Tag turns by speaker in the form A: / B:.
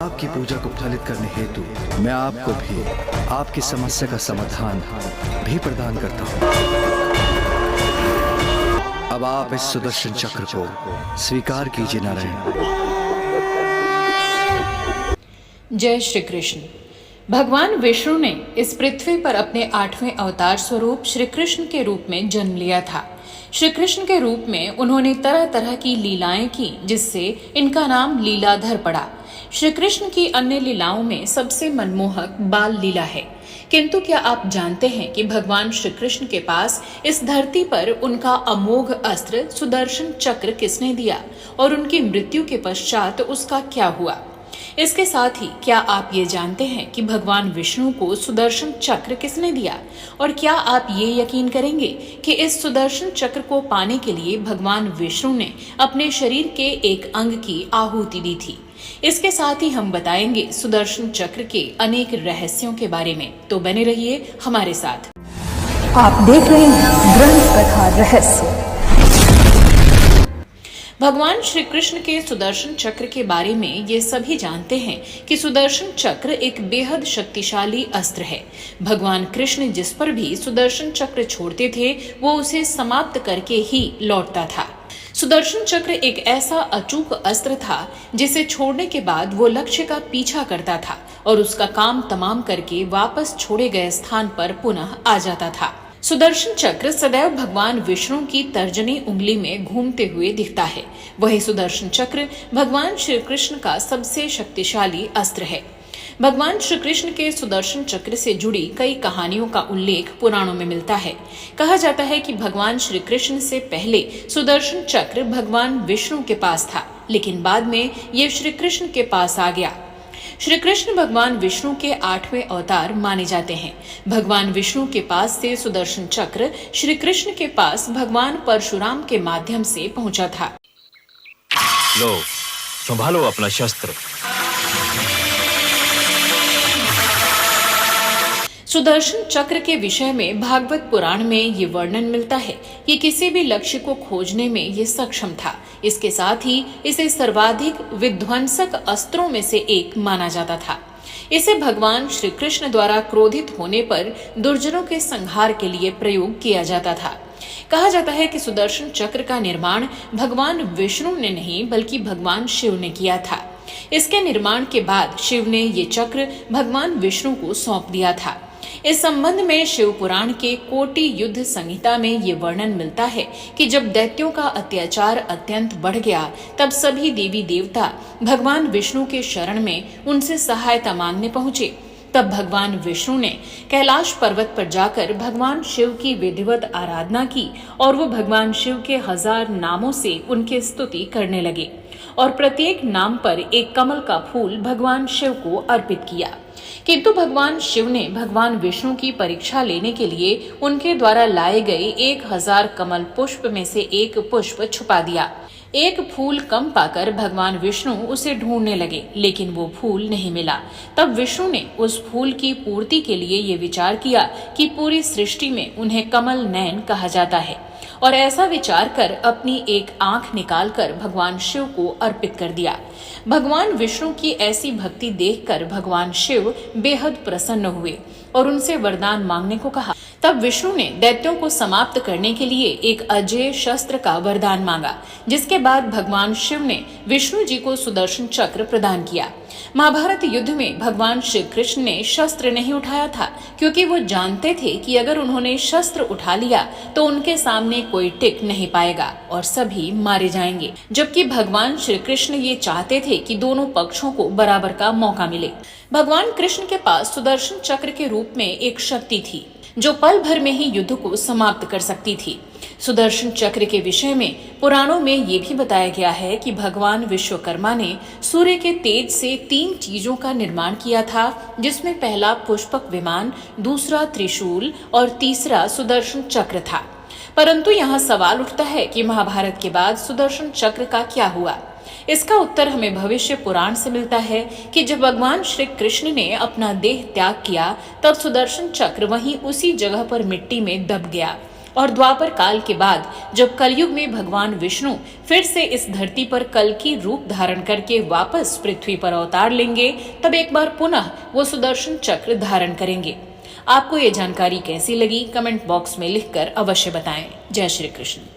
A: आपकी पूजा को फलित करने हेतु मैं आपको भी आपकी समस्या का समाधान भी प्रदान करता हूँ। अब आप इस सुदर्शन चक्र को स्वीकार कीजिए नारायण।
B: जय श्री कृष्ण। भगवान विष्णु ने इस पृथ्वी पर अपने 8वें अवतार स्वरूप श्री कृष्ण के रूप में जन्म लिया था। श्री कृष्ण के रूप में उन्होंने तरह तरह की लीलाएं की, जिससे इनका नाम लीलाधर पड़ा। श्री कृष्ण की अन्य लीलाओं में सबसे मनमोहक बाल लीला है। किंतु क्या आप जानते हैं कि भगवान श्री कृष्ण के पास इस धरती पर उनका अमोघ अस्त्र सुदर्शन चक्र किसने दिया और उनकी मृत्यु के पश्चात उसका क्या हुआ? इसके साथ ही क्या आप ये जानते हैं कि भगवान विष्णु को सुदर्शन चक्र किसने दिया? और क्या आप ये यकीन करेंगे कि इस सुदर्शन चक्र को पाने के लिए भगवान विष्णु ने अपने शरीर के एक अंग की आहुति दी थी? इसके साथ ही हम बताएंगे सुदर्शन चक्र के अनेक रहस्यों के बारे में, तो बने रहिए हमारे साथ।
C: आप देख रहे हैं ग्रंथ कथा रहस्य।
B: भगवान श्री कृष्ण के सुदर्शन चक्र के बारे में ये सभी जानते हैं कि सुदर्शन चक्र एक बेहद शक्तिशाली अस्त्र है। भगवान कृष्ण जिस पर भी सुदर्शन चक्र छोड़ते थे वो उसे समाप्त करके ही लौटता था। सुदर्शन चक्र एक ऐसा अचूक अस्त्र था जिसे छोड़ने के बाद वो लक्ष्य का पीछा करता था और उसका काम तमाम करके वापस छोड़े गए स्थान पर पुनः आ जाता था। सुदर्शन चक्र सदैव भगवान विष्णु की तर्जनी उंगली में घूमते हुए दिखता है। वही सुदर्शन चक्र भगवान श्री कृष्ण का सबसे शक्तिशाली अस्त्र है। भगवान श्री कृष्ण के सुदर्शन चक्र से जुड़ी कई कहानियों का उल्लेख पुराणों में मिलता है। कहा जाता है कि भगवान श्री कृष्ण से पहले सुदर्शन चक्र भगवान विष्णु के पास था, लेकिन बाद में ये श्री कृष्ण के पास आ गया। श्री कृष्ण भगवान विष्णु के 8वें अवतार माने जाते हैं। भगवान विष्णु के पास से सुदर्शन चक्र श्री कृष्ण के पास भगवान परशुराम के माध्यम से पहुंचा था।
D: लो, संभालो अपना शस्त्र।
B: सुदर्शन चक्र के विषय में भागवत पुराण में ये वर्णन मिलता है कि किसी भी लक्ष्य को खोजने में ये सक्षम था। इसके साथ ही इसे सर्वाधिक विध्वंसक अस्त्रों में से एक माना जाता था। इसे भगवान श्री कृष्ण द्वारा क्रोधित होने पर दुर्जनों के संहार के लिए प्रयोग किया जाता था। कहा जाता है कि सुदर्शन चक्र का निर्माण भगवान विष्णु ने नहीं बल्कि भगवान शिव ने किया था। इसके निर्माण के बाद शिव ने ये चक्र भगवान विष्णु को सौंप दिया था। इस संबंध में शिव पुराण के कोटि युद्ध संहिता में ये वर्णन मिलता है कि जब दैत्यों का अत्याचार अत्यंत बढ़ गया तब सभी देवी देवता भगवान विष्णु के शरण में उनसे सहायता मांगने पहुंचे। तब भगवान विष्णु ने कैलाश पर्वत पर जाकर भगवान शिव की विधिवत आराधना की और वो भगवान शिव के 1000 नामों से उनकी स्तुति करने लगे और प्रत्येक नाम पर एक कमल का फूल भगवान शिव को अर्पित किया। किंतु भगवान शिव ने भगवान विष्णु की परीक्षा लेने के लिए उनके द्वारा लाए गए 1000 कमल पुष्प में से एक पुष्प छुपा दिया। एक फूल कम पाकर भगवान विष्णु उसे ढूंढने लगे, लेकिन वो फूल नहीं मिला। तब विष्णु ने उस फूल की पूर्ति के लिए ये विचार किया कि पूरी सृष्टि में उन्हें कमल नयन कहा जाता है और ऐसा विचार कर अपनी एक आंख निकालकर भगवान शिव को अर्पित कर दिया। भगवान विष्णु की ऐसी भक्ति देखकर भगवान शिव बेहद प्रसन्न हुए और उनसे वरदान मांगने को कहा। तब विष्णु ने दैत्यों को समाप्त करने के लिए एक अजेय शस्त्र का वरदान मांगा, जिसके बाद भगवान शिव ने विष्णु जी को सुदर्शन चक्र प्रदान किया। महाभारत युद्ध में भगवान श्री कृष्ण ने शस्त्र नहीं उठाया था, क्योंकि वो जानते थे कि अगर उन्होंने शस्त्र उठा लिया तो उनके सामने कोई टिक नहीं पाएगा और सभी मारे जाएंगे। जबकि भगवान श्री कृष्ण ये चाहते थे कि दोनों पक्षों को बराबर का मौका मिले। भगवान कृष्ण के पास सुदर्शन चक्र के रूप में एक शक्ति थी जो पल भर में ही युद्ध को समाप्त कर सकती थी। सुदर्शन चक्र के विषय में पुराणों में ये भी बताया गया है कि भगवान विश्वकर्मा ने सूर्य के तेज से 3 चीजों का निर्माण किया था, जिसमें पहला पुष्पक विमान, दूसरा त्रिशूल और तीसरा सुदर्शन चक्र था। परंतु यहाँ सवाल उठता है कि महाभारत के बाद सुदर्शन चक्र का क्या हुआ? इसका उत्तर हमें भविष्य पुराण से मिलता है कि जब भगवान श्री कृष्ण ने अपना देह त्याग किया तब सुदर्शन चक्र वहीं उसी जगह पर मिट्टी में दब गया और द्वापर काल के बाद जब कलयुग में भगवान विष्णु फिर से इस धरती पर कल की रूप धारण करके वापस पृथ्वी पर अवतार लेंगे, तब एक बार पुनः वो सुदर्शन चक्र धारण करेंगे। आपको ये जानकारी कैसी लगी, कमेंट बॉक्स में लिखकर अवश्य बताएं। जय श्री कृष्ण।